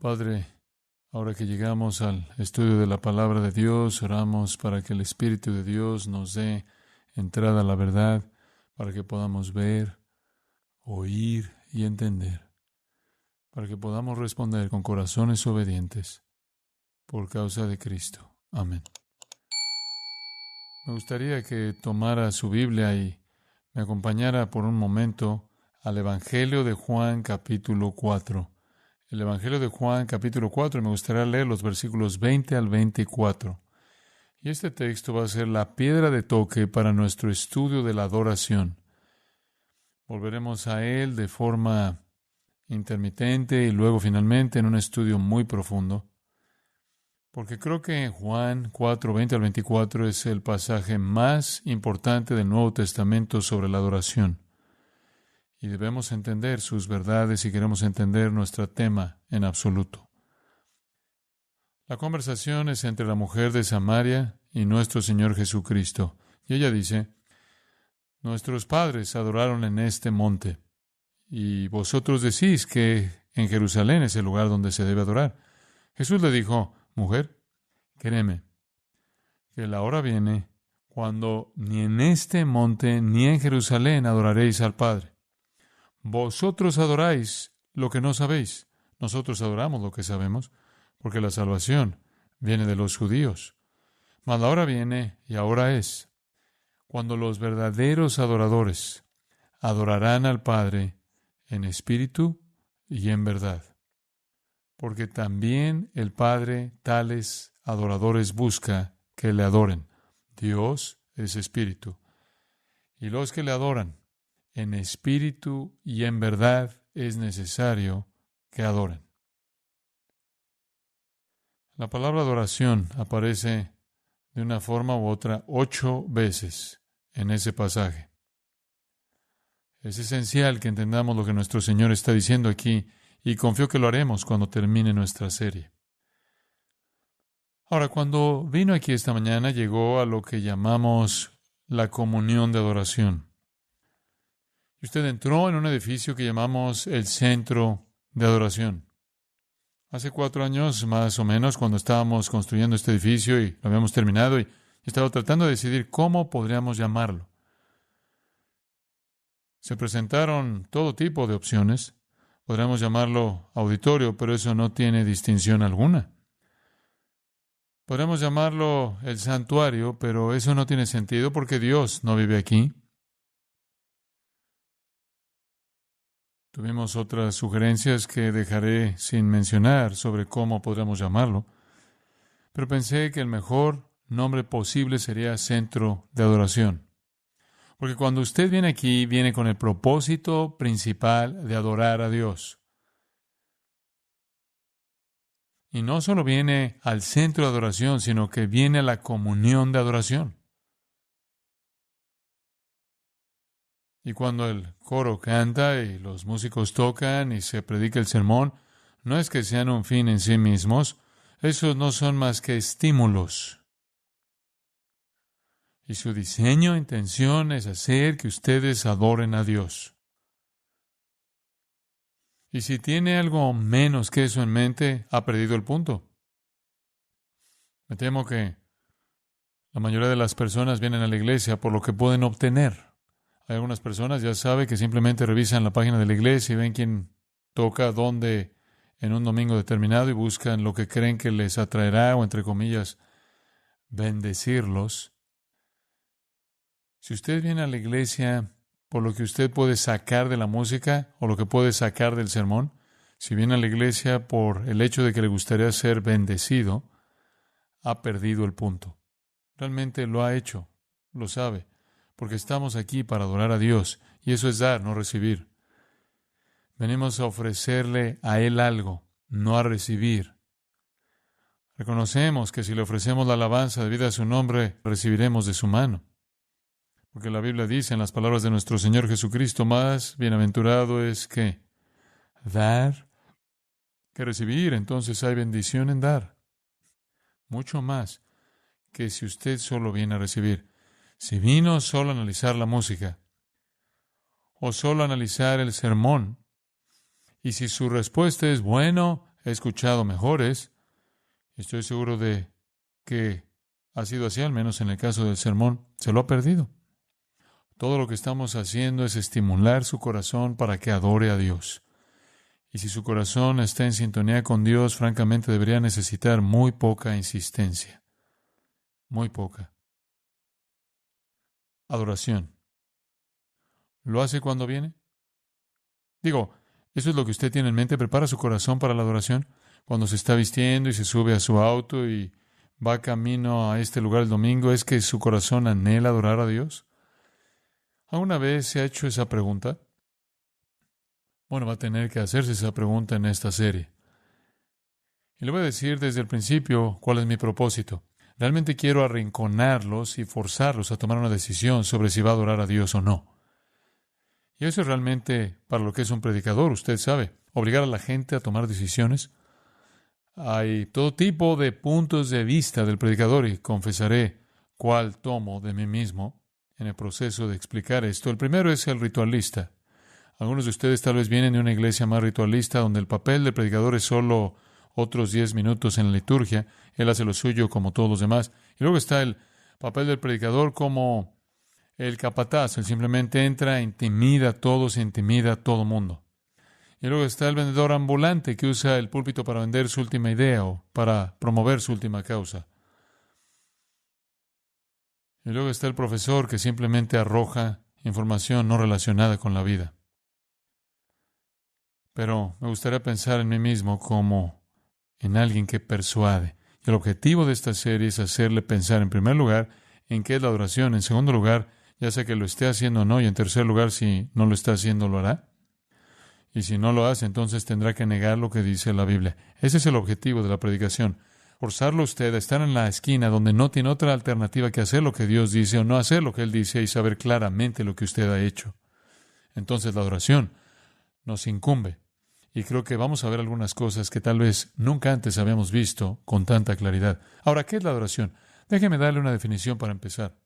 Padre, ahora que llegamos al estudio de la palabra de Dios, oramos para que el Espíritu de Dios nos dé entrada a la verdad, para que podamos ver, oír y entender, para que podamos responder con corazones obedientes por causa de Cristo. Amén. Me gustaría que tomara su Biblia y me acompañara por un momento al Evangelio de Juan capítulo 4. El Evangelio de Juan capítulo 4, y me gustaría leer los versículos 20 al 24. Y este texto va a ser la piedra de toque para nuestro estudio de la adoración. Volveremos a él de forma intermitente y luego finalmente en un estudio muy profundo, porque creo que Juan 4, 20 al 24 es el pasaje más importante del Nuevo Testamento sobre la adoración. Y debemos entender sus verdades si queremos entender nuestro tema en absoluto. La conversación es entre la mujer de Samaria y nuestro Señor Jesucristo. Y ella dice: nuestros padres adoraron en este monte, y vosotros decís que en Jerusalén es el lugar donde se debe adorar. Jesús le dijo: mujer, créeme, que la hora viene cuando ni en este monte ni en Jerusalén adoraréis al Padre. Vosotros adoráis lo que no sabéis. Nosotros adoramos lo que sabemos, porque la salvación viene de los judíos. Mas la hora viene, y ahora es, cuando los verdaderos adoradores adorarán al Padre en espíritu y en verdad. Porque también el Padre tales adoradores busca que le adoren. Dios es espíritu, y los que le adoran en espíritu y en verdad es necesario que adoren. La palabra adoración aparece de una forma u otra 8 veces en ese pasaje. Es esencial que entendamos lo que nuestro Señor está diciendo aquí, y confío que lo haremos cuando termine nuestra serie. Ahora, cuando vino aquí esta mañana, llegó a lo que llamamos la comunión de adoración. Y usted entró en un edificio que llamamos el Centro de Adoración. Hace 4 años, más o menos, cuando estábamos construyendo este edificio y lo habíamos terminado, y estaba tratando de decidir cómo podríamos llamarlo. Se presentaron todo tipo de opciones. Podríamos llamarlo auditorio, pero eso no tiene distinción alguna. Podríamos llamarlo el santuario, pero eso no tiene sentido porque Dios no vive aquí. Tuvimos otras sugerencias que dejaré sin mencionar sobre cómo podríamos llamarlo, pero pensé que el mejor nombre posible sería Centro de Adoración. Porque cuando usted viene aquí, viene con el propósito principal de adorar a Dios. Y no solo viene al centro de adoración, sino que viene a la comunión de adoración. Y cuando el coro canta y los músicos tocan y se predica el sermón, no es que sean un fin en sí mismos, esos no son más que estímulos. Y su diseño e intención es hacer que ustedes adoren a Dios. Y si tiene algo menos que eso en mente, ha perdido el punto. Me temo que la mayoría de las personas vienen a la iglesia por lo que pueden obtener. Hay algunas personas, ya sabe, que simplemente revisan la página de la iglesia y ven quién toca dónde en un domingo determinado y buscan lo que creen que les atraerá o, entre comillas, bendecirlos. Si usted viene a la iglesia por lo que usted puede sacar de la música o lo que puede sacar del sermón, si viene a la iglesia por el hecho de que le gustaría ser bendecido, ha perdido el punto. Realmente lo ha hecho, lo sabe, porque estamos aquí para adorar a Dios, y eso es dar, no recibir. Venimos a ofrecerle a Él algo, no a recibir. Reconocemos que si le ofrecemos la alabanza debida a su nombre, recibiremos de su mano. Porque la Biblia dice en las palabras de nuestro Señor Jesucristo: más bienaventurado es que dar que recibir. Entonces hay bendición en dar. Mucho más que si usted solo viene a recibir. Si vino solo a analizar la música o solo a analizar el sermón, y si su respuesta es bueno, He escuchado mejores. Estoy seguro de que ha sido así, al menos en el caso del sermón. Se lo ha perdido. Todo lo que estamos haciendo es estimular su corazón para que adore a Dios. Y si su corazón está en sintonía con Dios, francamente debería necesitar muy poca insistencia. Muy poca. Adoración. ¿Lo hace cuando viene? Digo, ¿eso es lo que usted tiene en mente? ¿Prepara su corazón para la adoración? Cuando se está vistiendo y se sube a su auto y va camino a este lugar el domingo, ¿es que su corazón anhela adorar a Dios? ¿Alguna vez se ha hecho esa pregunta? Bueno, va a tener que hacerse esa pregunta en esta serie. Y le voy a decir desde el principio cuál es mi propósito. Realmente quiero arrinconarlos y forzarlos a tomar una decisión sobre si va a adorar a Dios o no. Y eso es realmente para lo que es un predicador, usted sabe, obligar a la gente a tomar decisiones. Hay todo tipo de puntos de vista del predicador y confesaré cuál tomo de mí mismo en el proceso de explicar esto. El primero es el ritualista. Algunos de ustedes tal vez vienen de una iglesia más ritualista donde el papel del predicador es solo otros 10 minutos en la liturgia. Él hace lo suyo como todos los demás. Y luego está el papel del predicador como el capataz. Él simplemente entra, intimida a todos, intimida a todo mundo. Y luego está el vendedor ambulante que usa el púlpito para vender su última idea o para promover su última causa. Y luego está el profesor que simplemente arroja información no relacionada con la vida. Pero me gustaría pensar en mí mismo como en alguien que persuade. Y el objetivo de esta serie es hacerle pensar, en primer lugar, en qué es la adoración. En segundo lugar, ya sea que lo esté haciendo o no. Y en tercer lugar, si no lo está haciendo, ¿lo hará? Y si no lo hace, entonces tendrá que negar lo que dice la Biblia. Ese es el objetivo de la predicación. Forzarlo a usted a estar en la esquina donde no tiene otra alternativa que hacer lo que Dios dice o no hacer lo que Él dice y saber claramente lo que usted ha hecho. Entonces la adoración nos incumbe. Y creo que vamos a ver algunas cosas que tal vez nunca antes habíamos visto con tanta claridad. Ahora, ¿qué es la adoración? Déjeme darle una definición para empezar.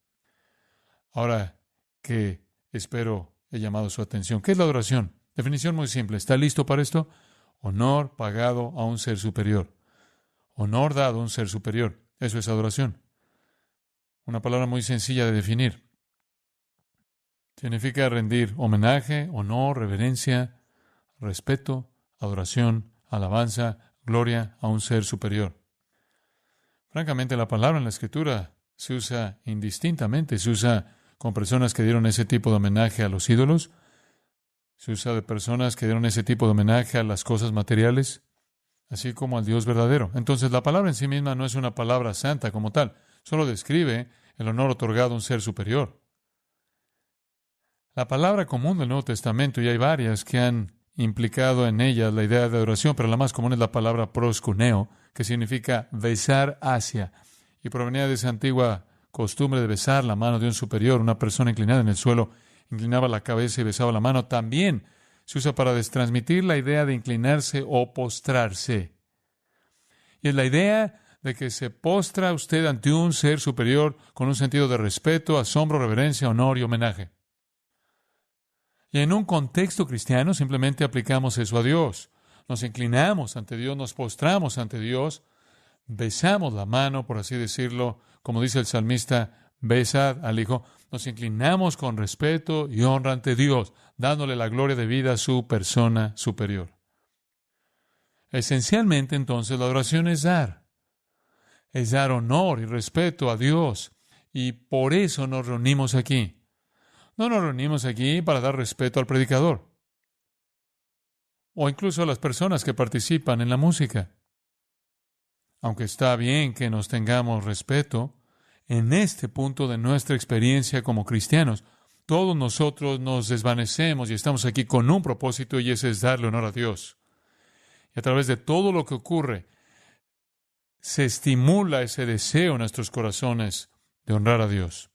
Ahora que espero he llamado su atención. ¿Qué es la adoración? Definición muy simple. ¿Está listo para esto? Honor pagado a un ser superior. Honor dado a un ser superior. Eso es adoración. Una palabra muy sencilla de definir. Significa rendir homenaje, honor, reverencia, respeto, adoración, alabanza, gloria a un ser superior. Francamente, la palabra en la Escritura se usa indistintamente. Se usa con personas que dieron ese tipo de homenaje a los ídolos. Se usa de personas que dieron ese tipo de homenaje a las cosas materiales, así como al Dios verdadero. Entonces, la palabra en sí misma no es una palabra santa como tal. Solo describe el honor otorgado a un ser superior. La palabra común del Nuevo Testamento, y hay varias que han implicado en ella la idea de adoración, pero la más común es la palabra proskuneo, que significa besar hacia, y provenía de esa antigua costumbre de besar la mano de un superior. Una persona inclinada en el suelo inclinaba la cabeza y besaba la mano. También se usa para destransmitir la idea de inclinarse o postrarse. Y es la idea de que se postra usted ante un ser superior con un sentido de respeto, asombro, reverencia, honor y homenaje. Y en un contexto cristiano simplemente aplicamos eso a Dios. Nos inclinamos ante Dios, nos postramos ante Dios, besamos la mano, por así decirlo, como dice el salmista, besad al Hijo. Nos inclinamos con respeto y honra ante Dios, dándole la gloria debida a su persona superior. Esencialmente, entonces, la adoración es dar honor y respeto a Dios. Y por eso nos reunimos aquí. No nos reunimos aquí para dar respeto al predicador o incluso a las personas que participan en la música. Aunque está bien que nos tengamos respeto, en este punto de nuestra experiencia como cristianos, todos nosotros nos desvanecemos y estamos aquí con un propósito, y ese es darle honor a Dios. Y a través de todo lo que ocurre, se estimula ese deseo en nuestros corazones de honrar a Dios.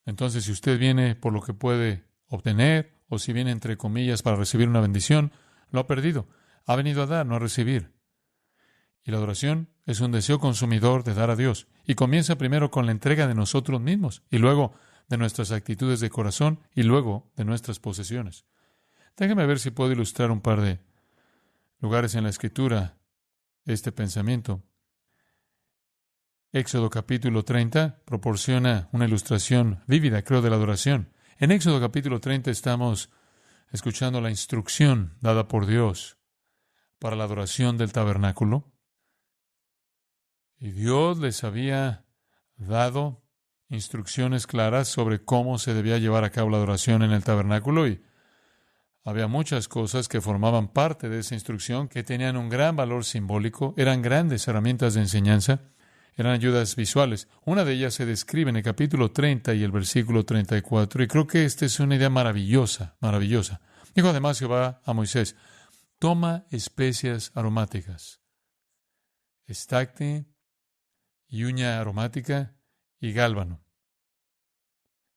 Entonces, si usted viene por lo que puede obtener, o si viene entre comillas para recibir una bendición, lo ha perdido. Ha venido a dar, no a recibir. Y la adoración es un deseo consumidor de dar a Dios. Y comienza primero con la entrega de nosotros mismos, y luego de nuestras actitudes de corazón, y luego de nuestras posesiones. Déjeme ver si puedo ilustrar un par de lugares en la Escritura este pensamiento. Éxodo capítulo 30 proporciona una ilustración vívida, creo, de la adoración. En Éxodo capítulo 30 estamos escuchando la instrucción dada por Dios para la adoración del tabernáculo. Y Dios les había dado instrucciones claras sobre cómo se debía llevar a cabo la adoración en el tabernáculo, y había muchas cosas que formaban parte de esa instrucción que tenían un gran valor simbólico, eran grandes herramientas de enseñanza, eran ayudas visuales. Una de ellas se describe en el capítulo 30 y el versículo 34, y creo que esta es una idea maravillosa, maravillosa. Dijo además Jehová a Moisés: toma especias aromáticas, estacte y uña aromática y gálbano.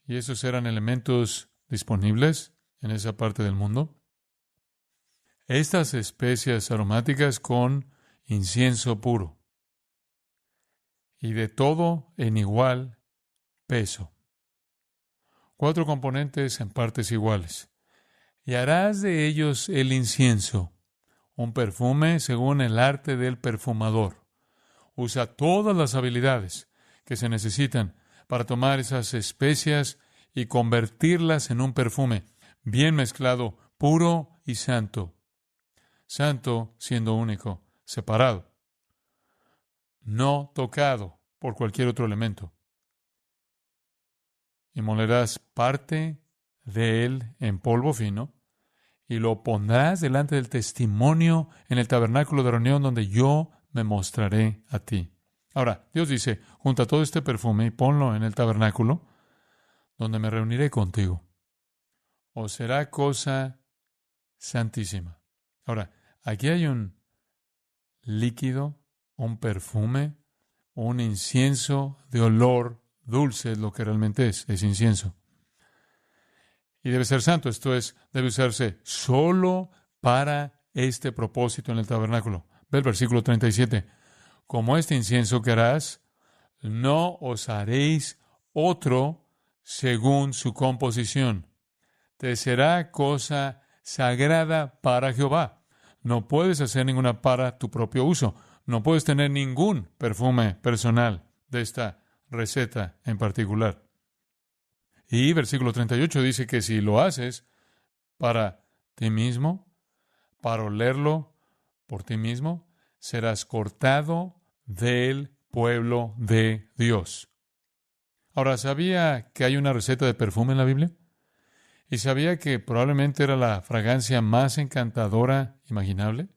Y esos eran elementos disponibles en esa parte del mundo. Estas especias aromáticas con incienso puro y de todo en igual peso. 4 componentes en partes iguales. Y harás de ellos el incienso, un perfume según el arte del perfumador. Usa todas las habilidades que se necesitan para tomar esas especias y convertirlas en un perfume bien mezclado, puro y santo. Santo siendo único, separado, no tocado por cualquier otro elemento. Y molerás parte de él en polvo fino y lo pondrás delante del testimonio en el tabernáculo de reunión donde yo me mostraré a ti. Ahora, Dios dice: junta todo este perfume y ponlo en el tabernáculo donde me reuniré contigo. O será cosa santísima. Ahora, aquí hay un líquido, un perfume, un incienso de olor dulce, es lo que realmente es incienso. Y debe ser santo, esto es, debe usarse solo para este propósito en el tabernáculo. Ve el versículo 37. Como este incienso que harás, no os haréis otro según su composición. Te será cosa sagrada para Jehová. No puedes hacer ninguna para tu propio uso. No puedes tener ningún perfume personal de esta receta en particular. Y versículo 38 dice que si lo haces para ti mismo, para olerlo por ti mismo, serás cortado del pueblo de Dios. Ahora, ¿sabía que hay una receta de perfume en la Biblia? ¿Y sabía que probablemente era la fragancia más encantadora imaginable?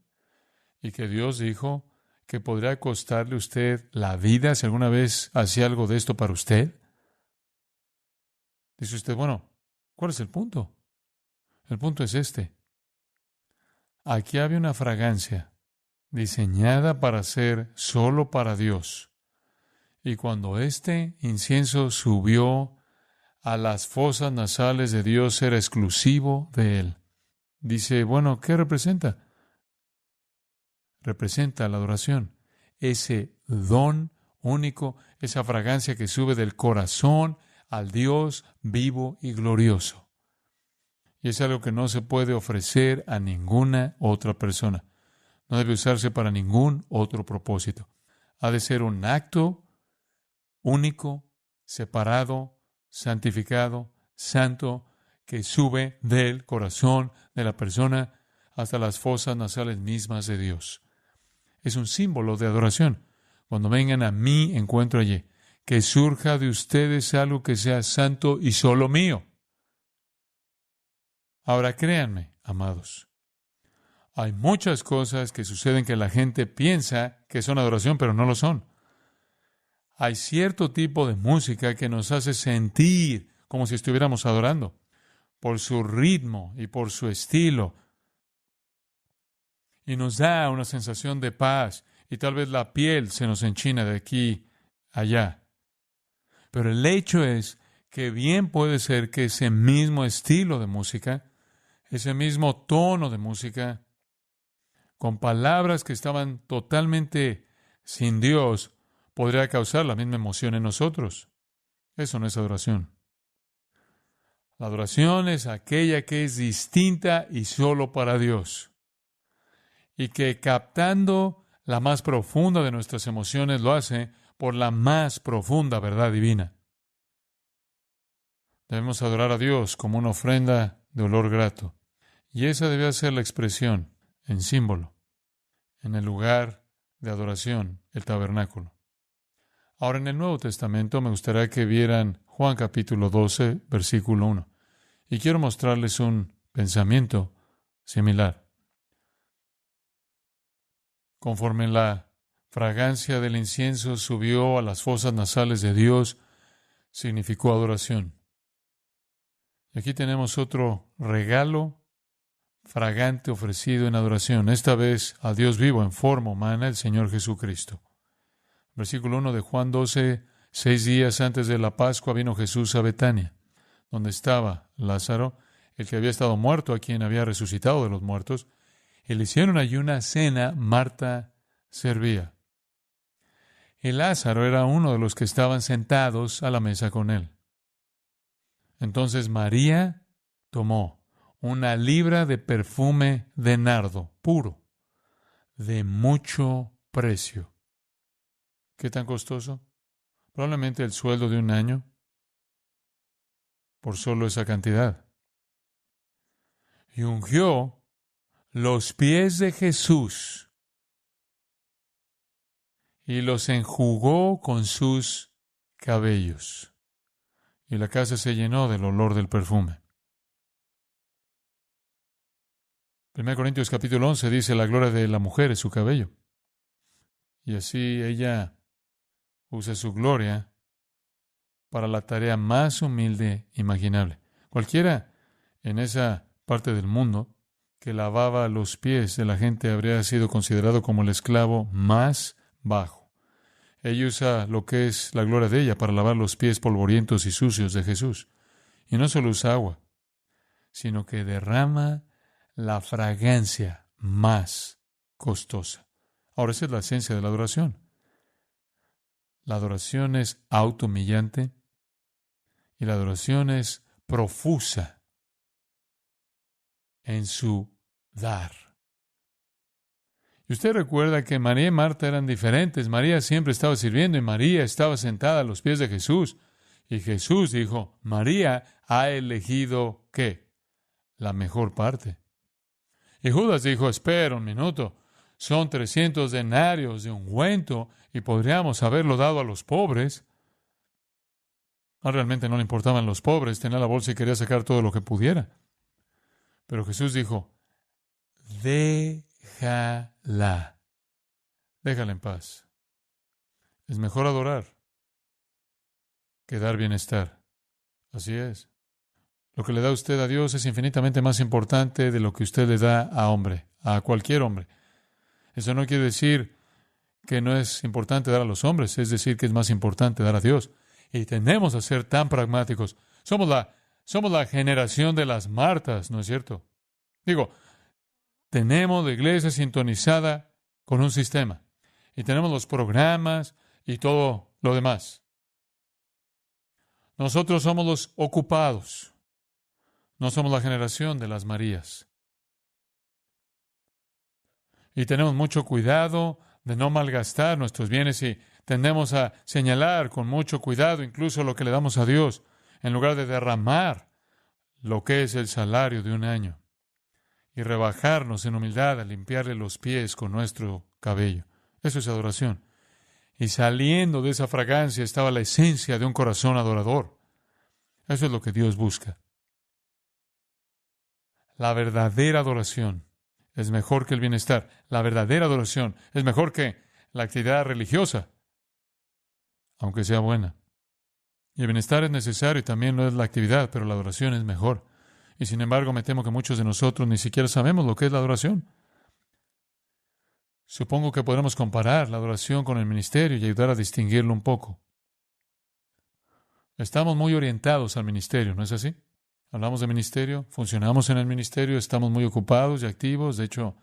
Y que Dios dijo que podría costarle a usted la vida si alguna vez hacía algo de esto para usted. Dice usted: bueno, ¿cuál es el punto? El punto es este. Aquí había una fragancia diseñada para ser solo para Dios. Y cuando este incienso subió a las fosas nasales de Dios, era exclusivo de Él. Dice: bueno, ¿qué representa? Representa la adoración. Ese don único, esa fragancia que sube del corazón al Dios vivo y glorioso. Y es algo que no se puede ofrecer a ninguna otra persona. No debe usarse para ningún otro propósito. Ha de ser un acto único, separado, santificado, santo, que sube del corazón de la persona hasta las fosas nasales mismas de Dios. Es un símbolo de adoración. Cuando vengan a mí, encuentro allí. Que surja de ustedes algo que sea santo y solo mío. Ahora, créanme, amados, hay muchas cosas que suceden que la gente piensa que son adoración, pero no lo son. Hay cierto tipo de música que nos hace sentir como si estuviéramos adorando, por su ritmo y por su estilo. Y nos da una sensación de paz, y tal vez la piel se nos enchina de aquí a allá. Pero el hecho es que bien puede ser que ese mismo estilo de música, ese mismo tono de música, con palabras que estaban totalmente sin Dios, podría causar la misma emoción en nosotros. Eso no es adoración. La adoración es aquella que es distinta y solo para Dios. y que captando la más profunda de nuestras emociones lo hace por la más profunda verdad divina. Debemos adorar a Dios como una ofrenda de olor grato. Y esa debe ser la expresión en símbolo, en el lugar de adoración, el tabernáculo. Ahora, en el Nuevo Testamento me gustaría que vieran Juan capítulo 12, versículo 1. Y quiero mostrarles un pensamiento similar. Conforme la fragancia del incienso subió a las fosas nasales de Dios, significó adoración. Y aquí tenemos otro regalo fragante ofrecido en adoración, esta vez a Dios vivo en forma humana, el Señor Jesucristo. Versículo 1 de Juan 12, 6 días antes de la Pascua vino Jesús a Betania, donde estaba Lázaro, el que había estado muerto, a quien había resucitado de los muertos, y le hicieron allí una cena. Marta servía. Y Lázaro era uno de los que estaban sentados a la mesa con él. Entonces María tomó una libra de perfume de nardo puro, de mucho precio. ¿Qué tan costoso? Probablemente el sueldo de un año, por solo esa cantidad. Y ungió los pies de Jesús y los enjugó con sus cabellos. Y la casa se llenó del olor del perfume. 1 Corintios capítulo 11 dice, la gloria de la mujer es su cabello. Y así ella usa su gloria para la tarea más humilde imaginable. Cualquiera en esa parte del mundo que lavaba los pies de la gente habría sido considerado como el esclavo más bajo. Ella usa lo que es la gloria de ella para lavar los pies polvorientos y sucios de Jesús. Y no solo usa agua, sino que derrama la fragancia más costosa. Ahora, esa es la esencia de la adoración. La adoración es autohumillante y la adoración es profusa en su dar. Y usted recuerda que María y Marta eran diferentes. María siempre estaba sirviendo y María estaba sentada a los pies de Jesús. Y Jesús dijo, María ha elegido, ¿qué? La mejor parte. Y Judas dijo, espera un minuto, son 300 denarios de ungüento y podríamos haberlo dado a los pobres. Realmente no le importaban los pobres, tenía la bolsa y quería sacar todo lo que pudiera. Pero Jesús dijo, déjala en paz. Es mejor adorar que dar bienestar. Así es. Lo que le da usted a Dios es infinitamente más importante de lo que usted le da a cualquier hombre. Eso no quiere decir que no es importante dar a los hombres, es decir, que es más importante dar a Dios. Y tendemos a ser tan pragmáticos. Somos la generación de las Martas, ¿no es cierto? Tenemos la iglesia sintonizada con un sistema. Y tenemos los programas y todo lo demás. Nosotros somos los ocupados. No somos la generación de las Marías. Y tenemos mucho cuidado de no malgastar nuestros bienes y tendemos a señalar con mucho cuidado incluso lo que le damos a Dios, en lugar de derramar lo que es el salario de un año y rebajarnos en humildad a limpiarle los pies con nuestro cabello. Eso es adoración. Y saliendo de esa fragancia estaba la esencia de un corazón adorador. Eso es lo que Dios busca. La verdadera adoración es mejor que el bienestar. La verdadera adoración es mejor que la actividad religiosa, aunque sea buena. Y el bienestar es necesario y también lo es la actividad, pero la adoración es mejor. Y sin embargo, me temo que muchos de nosotros ni siquiera sabemos lo que es la adoración. Supongo que podremos comparar la adoración con el ministerio y ayudar a distinguirlo un poco. Estamos muy orientados al ministerio, ¿no es así? Hablamos de ministerio, funcionamos en el ministerio, estamos muy ocupados y activos. De hecho,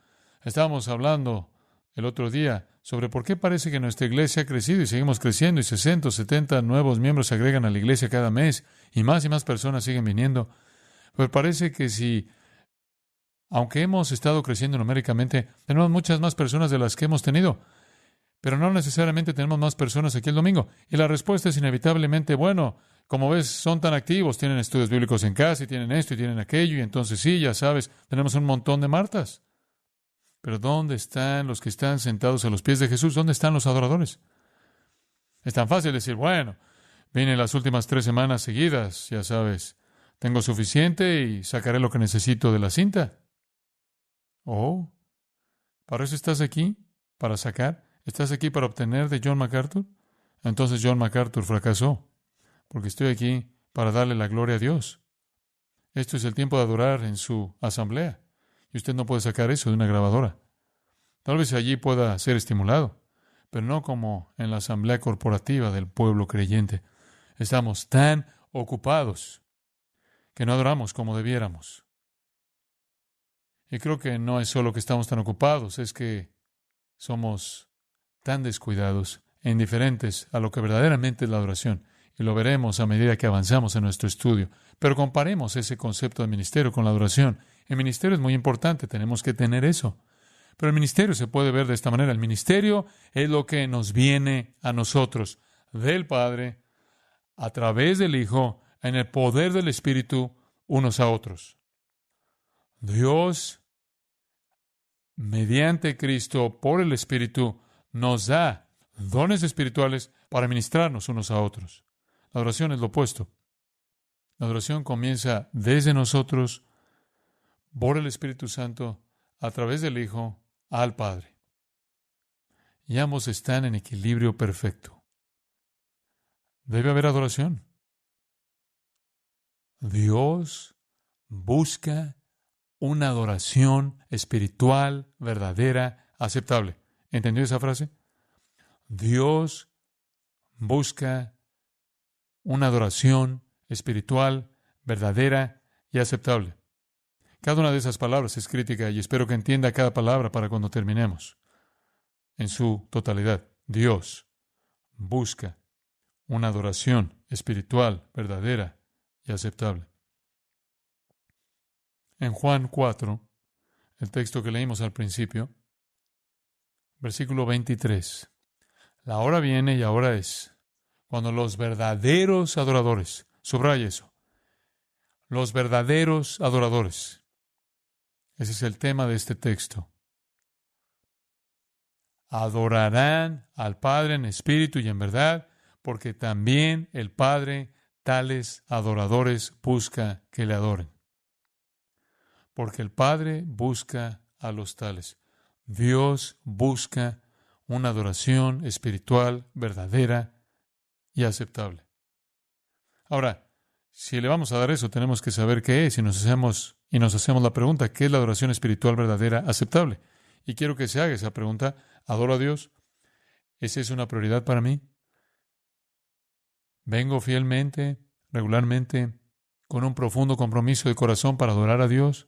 estábamos hablando el otro día sobre por qué parece que nuestra iglesia ha crecido y seguimos creciendo y 60 o 70 nuevos miembros se agregan a la iglesia cada mes y más personas siguen viniendo. Pero parece que si Aunque hemos estado creciendo numéricamente, tenemos muchas más personas de las que hemos tenido, pero no necesariamente tenemos más personas aquí el domingo. Y la respuesta es inevitablemente, bueno, como ves, son tan activos, tienen estudios bíblicos en casa y tienen esto y tienen aquello, y entonces sí, ya sabes, tenemos un montón de Martas. Pero ¿dónde están los que están sentados a los pies de Jesús? ¿Dónde están los adoradores? Es tan fácil decir, bueno, vine las últimas 3 semanas seguidas, ya sabes, tengo suficiente y sacaré lo que necesito de la cinta. Oh, ¿para eso estás aquí? ¿Para sacar? ¿Estás aquí para obtener de John MacArthur? Entonces John MacArthur fracasó, porque estoy aquí para darle la gloria a Dios. Esto es el tiempo de adorar en su asamblea, y usted no puede sacar eso de una grabadora. Tal vez allí pueda ser estimulado, pero no como en la asamblea corporativa del pueblo creyente. Estamos tan ocupados que no adoramos como debiéramos. Y creo que no es solo que estamos tan ocupados, es que somos tan descuidados e indiferentes a lo que verdaderamente es la adoración. Y lo veremos a medida que avanzamos en nuestro estudio. Pero comparemos ese concepto de ministerio con la adoración. El ministerio es muy importante, tenemos que tener eso. Pero el ministerio se puede ver de esta manera. El ministerio es lo que nos viene a nosotros del Padre, a través del Hijo, en el poder del Espíritu, unos a otros. Dios, mediante Cristo, por el Espíritu, nos da dones espirituales para ministrarnos unos a otros. La adoración es lo opuesto. La adoración comienza desde nosotros, por el Espíritu Santo, a través del Hijo, al Padre. Y ambos están en equilibrio perfecto. Debe haber adoración. Dios busca una adoración espiritual, verdadera, aceptable. ¿Entendió esa frase? Dios busca una adoración espiritual, verdadera y aceptable. Cada una de esas palabras es crítica y espero que entienda cada palabra para cuando terminemos. En su totalidad, Dios busca una adoración espiritual, verdadera y aceptable. En Juan 4, el texto que leímos al principio, versículo 23. La hora viene y ahora es, cuando los verdaderos adoradores, subraya eso, los verdaderos adoradores. Ese es el tema de este texto. Adorarán al Padre en espíritu y en verdad, porque también el Padre tales adoradores busca que le adoren. Porque el Padre busca a los tales. Dios busca una adoración espiritual, verdadera y aceptable. Ahora, si le vamos a dar eso, tenemos que saber qué es y nos hacemos la pregunta, ¿qué es la adoración espiritual verdadera aceptable? Y quiero que se haga esa pregunta. ¿Adoro a Dios? ¿Esa es una prioridad para mí? ¿Vengo fielmente, regularmente, con un profundo compromiso de corazón para adorar a Dios?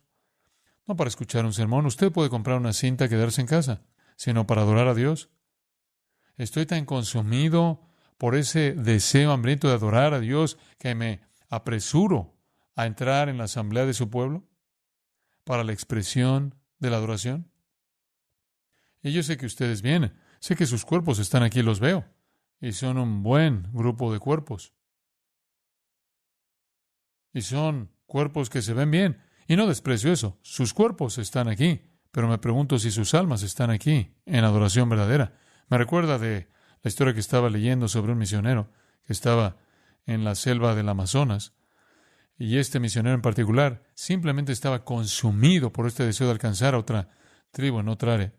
No para escuchar un sermón. Usted puede comprar una cinta y quedarse en casa, sino para adorar a Dios. Estoy tan consumido por ese deseo hambriento de adorar a Dios que me apresuro a entrar en la asamblea de su pueblo para la expresión de la adoración. Y yo sé que ustedes vienen, sé que sus cuerpos están aquí, los veo, y son un buen grupo de cuerpos. Y son cuerpos que se ven bien, y no desprecio eso, sus cuerpos están aquí, pero me pregunto si sus almas están aquí, en adoración verdadera. Me recuerda de la historia que estaba leyendo sobre un misionero que estaba en la selva del Amazonas, y este misionero en particular simplemente estaba consumido por este deseo de alcanzar a otra tribu en otra área.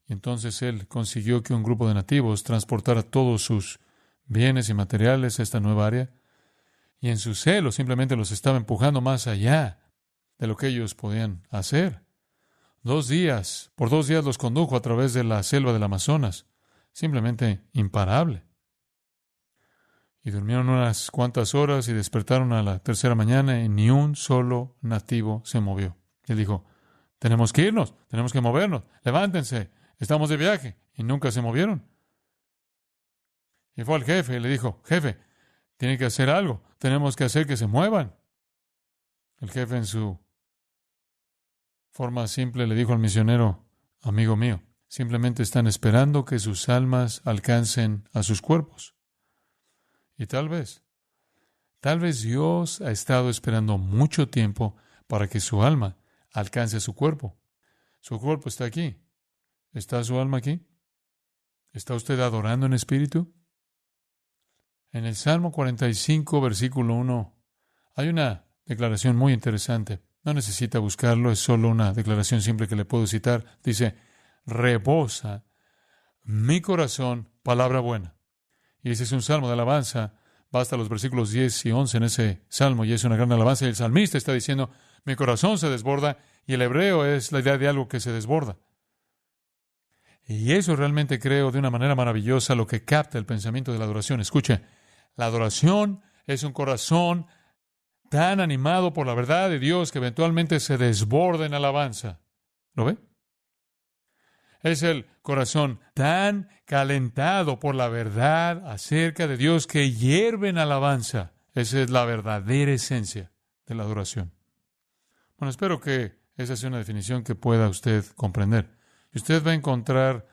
Y entonces él consiguió que un grupo de nativos transportara todos sus bienes y materiales a esta nueva área, y en su celo simplemente los estaba empujando más allá de lo que ellos podían hacer. Por 2 días los condujo a través de la selva del Amazonas, simplemente imparable. Y durmieron unas cuantas horas y despertaron a la tercera mañana y ni un solo nativo se movió. Él dijo, tenemos que irnos, tenemos que movernos, levántense, estamos de viaje. Y nunca se movieron. Y fue al jefe y le dijo, jefe, tiene que hacer algo, tenemos que hacer que se muevan. El jefe en su Forma simple le dijo al misionero, amigo mío, simplemente están esperando que sus almas alcancen a sus cuerpos. Y tal vez Dios ha estado esperando mucho tiempo para que su alma alcance a su cuerpo. Su cuerpo está aquí. ¿Está su alma aquí? ¿Está usted adorando en espíritu? En el Salmo 45, versículo 1, hay una declaración muy interesante. No necesita buscarlo, es solo una declaración simple que le puedo citar. Dice, rebosa mi corazón palabra buena. Y ese es un salmo de alabanza. Basta los versículos 10 y 11 en ese salmo y es una gran alabanza. Y el salmista está diciendo, mi corazón se desborda, y el hebreo es la idea de algo que se desborda. Y eso realmente creo de una manera maravillosa lo que capta el pensamiento de la adoración. Escuche, la adoración es un corazón tan animado por la verdad de Dios que eventualmente se desborda en alabanza. ¿Lo ve? Es el corazón tan calentado por la verdad acerca de Dios que hierve en alabanza. Esa es la verdadera esencia de la adoración. Bueno, espero que esa sea una definición que pueda usted comprender. Y usted va a encontrar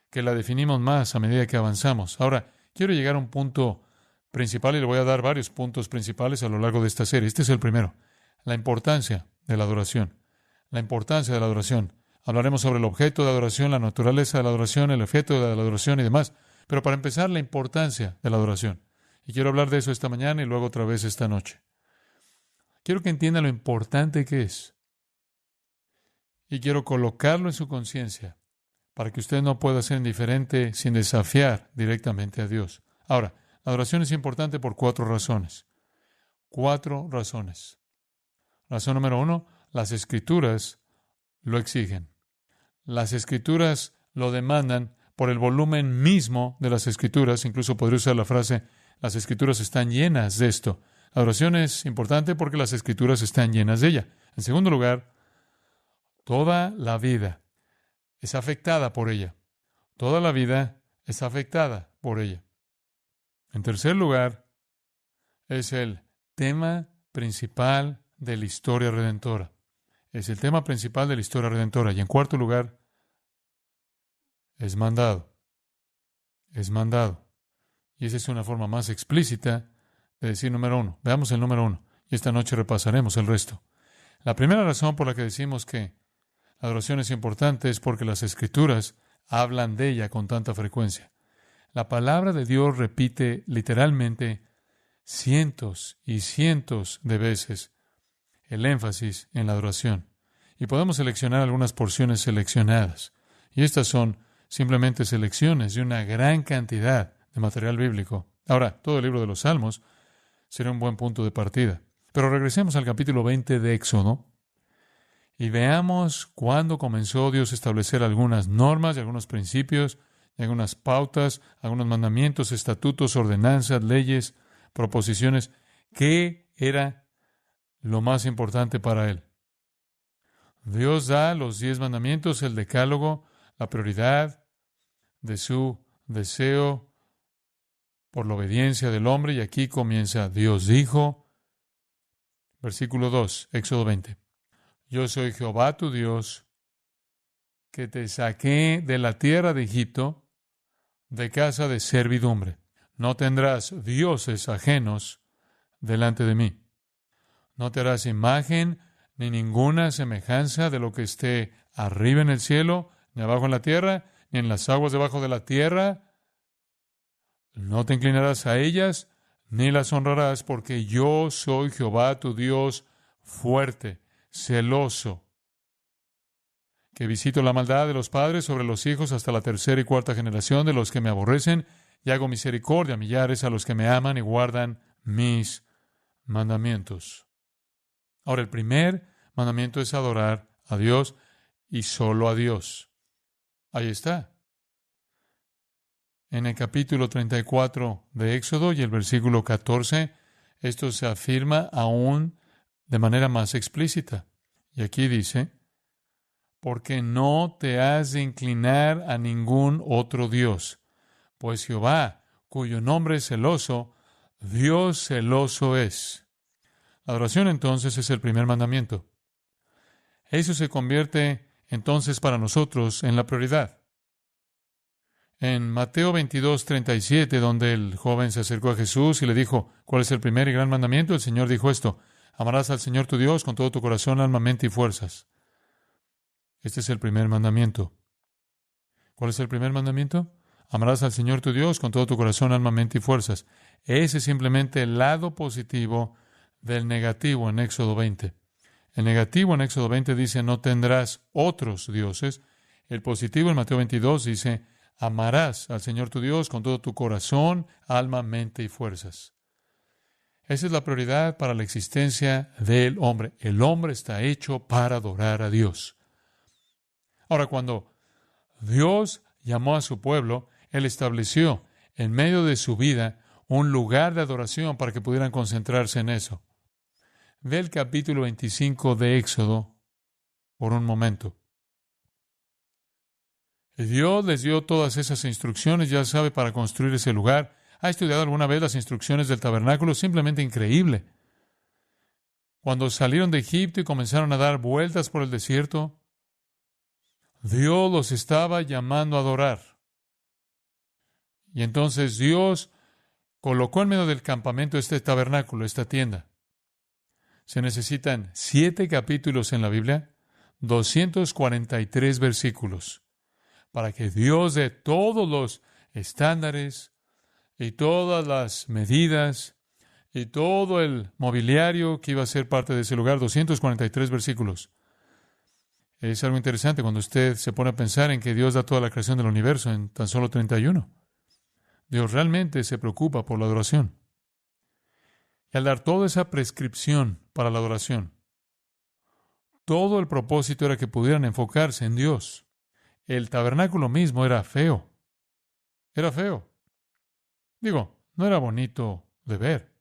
que la definimos más a medida que avanzamos. Ahora, quiero llegar a un punto principal y le voy a dar varios puntos principales a lo largo de esta serie. Este es el primero, la importancia de la adoración. La importancia de la adoración. Hablaremos sobre el objeto de adoración, la naturaleza de la adoración, el efecto de la adoración y demás. Pero para empezar, la importancia de la adoración. Y quiero hablar de eso esta mañana y luego otra vez esta noche. Quiero que entienda lo importante que es. Y quiero colocarlo en su conciencia para que usted no pueda ser indiferente sin desafiar directamente a Dios. Ahora, la adoración es importante por 4 razones. 4 razones. Razón número 1, las Escrituras lo exigen. Las Escrituras lo demandan por el volumen mismo de las Escrituras. Incluso podría usar la frase, las Escrituras están llenas de esto. La adoración es importante porque las Escrituras están llenas de ella. En segundo lugar, toda la vida es afectada por ella. Toda la vida es afectada por ella. En tercer lugar, es el tema principal de la historia redentora. Es el tema principal de la historia redentora. Y en cuarto lugar, es mandado. Es mandado. Y esa es una forma más explícita de decir número 1. Veamos el número 1. Y esta noche repasaremos el resto. La primera razón por la que decimos que la adoración es importante es porque las Escrituras hablan de ella con tanta frecuencia. La palabra de Dios repite literalmente cientos y cientos de veces el énfasis en la adoración. Y podemos seleccionar algunas porciones seleccionadas. Y estas son simplemente selecciones de una gran cantidad de material bíblico. Ahora, todo el libro de los Salmos será un buen punto de partida. Pero regresemos al capítulo 20 de Éxodo y veamos cuándo comenzó Dios a establecer algunas normas y algunos principios, y algunas pautas, algunos mandamientos, estatutos, ordenanzas, leyes, proposiciones. ¿Qué era lo más importante para Él? Dios da los 10 mandamientos, el decálogo, la prioridad de su deseo por la obediencia del hombre. Y aquí comienza, Dios dijo, versículo 2, Éxodo 20. Yo soy Jehová tu Dios, que te saqué de la tierra de Egipto, de casa de servidumbre. No tendrás dioses ajenos delante de mí. No te harás imagen ni ninguna semejanza de lo que esté arriba en el cielo, ni abajo en la tierra, ni en las aguas debajo de la tierra. No te inclinarás a ellas, ni las honrarás, porque yo soy Jehová tu Dios fuerte, celoso, que visito la maldad de los padres sobre los hijos hasta la 3ª y 4ª generación de los que me aborrecen, y hago misericordia a millares a los que me aman y guardan mis mandamientos. Ahora, el primer mandamiento es adorar a Dios y solo a Dios. Ahí está. En el capítulo 34 de Éxodo y el versículo 14, esto se afirma aún de manera más explícita. Y aquí dice, porque no te has de inclinar a ningún otro Dios, pues Jehová, cuyo nombre es celoso, Dios celoso es. La adoración entonces es el primer mandamiento. Eso se convierte entonces para nosotros en la prioridad. En Mateo 22:37, donde el joven se acercó a Jesús y le dijo, ¿cuál es el primer y gran mandamiento? El Señor dijo esto: amarás al Señor tu Dios con todo tu corazón, alma, mente y fuerzas. Este es el primer mandamiento. ¿Cuál es el primer mandamiento? Amarás al Señor tu Dios con todo tu corazón, alma, mente y fuerzas. Ese es simplemente el lado positivo del negativo en Éxodo 20. El negativo en Éxodo 20 dice, no tendrás otros dioses. El positivo en Mateo 22 dice, amarás al Señor tu Dios con todo tu corazón, alma, mente y fuerzas. Esa es la prioridad para la existencia del hombre. El hombre está hecho para adorar a Dios. Ahora, cuando Dios llamó a su pueblo, Él estableció en medio de su vida un lugar de adoración para que pudieran concentrarse en eso. Ve el capítulo 25 de Éxodo por un momento. Dios les dio todas esas instrucciones, ya sabe, para construir ese lugar. ¿Ha estudiado alguna vez las instrucciones del tabernáculo? Simplemente increíble. Cuando salieron de Egipto y comenzaron a dar vueltas por el desierto, Dios los estaba llamando a adorar. Y entonces Dios colocó en medio del campamento este tabernáculo, esta tienda. Se necesitan 7 capítulos en la Biblia, 243 versículos, para que Dios dé todos los estándares y todas las medidas y todo el mobiliario que iba a ser parte de ese lugar. 243 versículos. Es algo interesante cuando usted se pone a pensar en que Dios da toda la creación del universo en tan solo 31. Dios realmente se preocupa por la adoración. Y al dar toda esa prescripción para la adoración, todo el propósito era que pudieran enfocarse en Dios. El tabernáculo mismo era feo. Era feo. Digo, no era bonito de ver.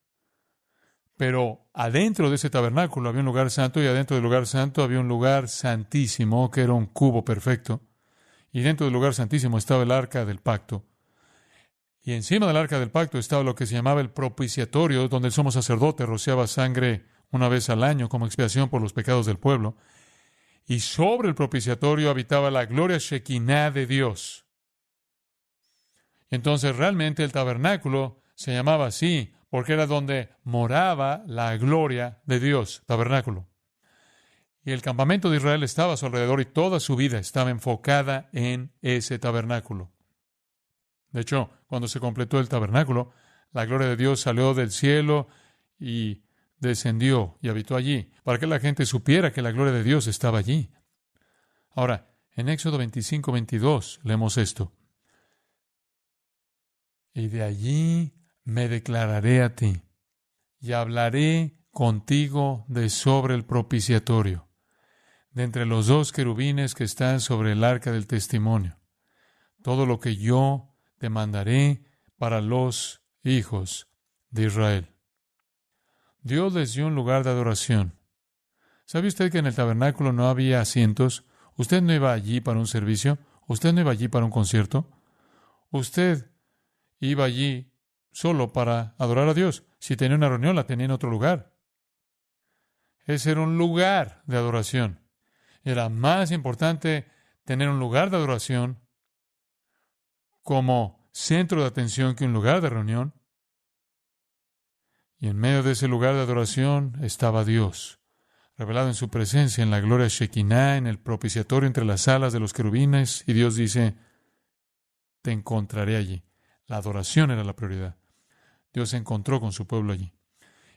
Pero adentro de ese tabernáculo había un lugar santo y adentro del lugar santo había un lugar santísimo que era un cubo perfecto. Y dentro del lugar santísimo estaba el arca del pacto. Y encima del arca del pacto estaba lo que se llamaba el propiciatorio, donde el sumo sacerdote rociaba sangre una vez al año como expiación por los pecados del pueblo. Y sobre el propiciatorio habitaba la gloria Shekinah de Dios. Entonces realmente el tabernáculo se llamaba así, porque era donde moraba la gloria de Dios, tabernáculo. Y el campamento de Israel estaba a su alrededor y toda su vida estaba enfocada en ese tabernáculo. De hecho, cuando se completó el tabernáculo, la gloria de Dios salió del cielo y descendió y habitó allí, para que la gente supiera que la gloria de Dios estaba allí. Ahora, en Éxodo 25:22 leemos esto. Y de allí me declararé a ti, y hablaré contigo de sobre el propiciatorio, de entre los 2 querubines que están sobre el arca del testimonio, todo lo que yo te mandaré para los hijos de Israel. Dios les dio un lugar de adoración. ¿Sabe usted que en el tabernáculo no había asientos? Usted no iba allí para un servicio. Usted no iba allí para un concierto. Usted iba allí solo para adorar a Dios. Si tenía una reunión, la tenía en otro lugar. Ese era un lugar de adoración. Era más importante tener un lugar de adoración como centro de atención que un lugar de reunión. Y en medio de ese lugar de adoración estaba Dios, revelado en su presencia, en la gloria Shekinah, en el propiciatorio entre las alas de los querubines. Y Dios dice, te encontraré allí. La adoración era la prioridad. Dios se encontró con su pueblo allí.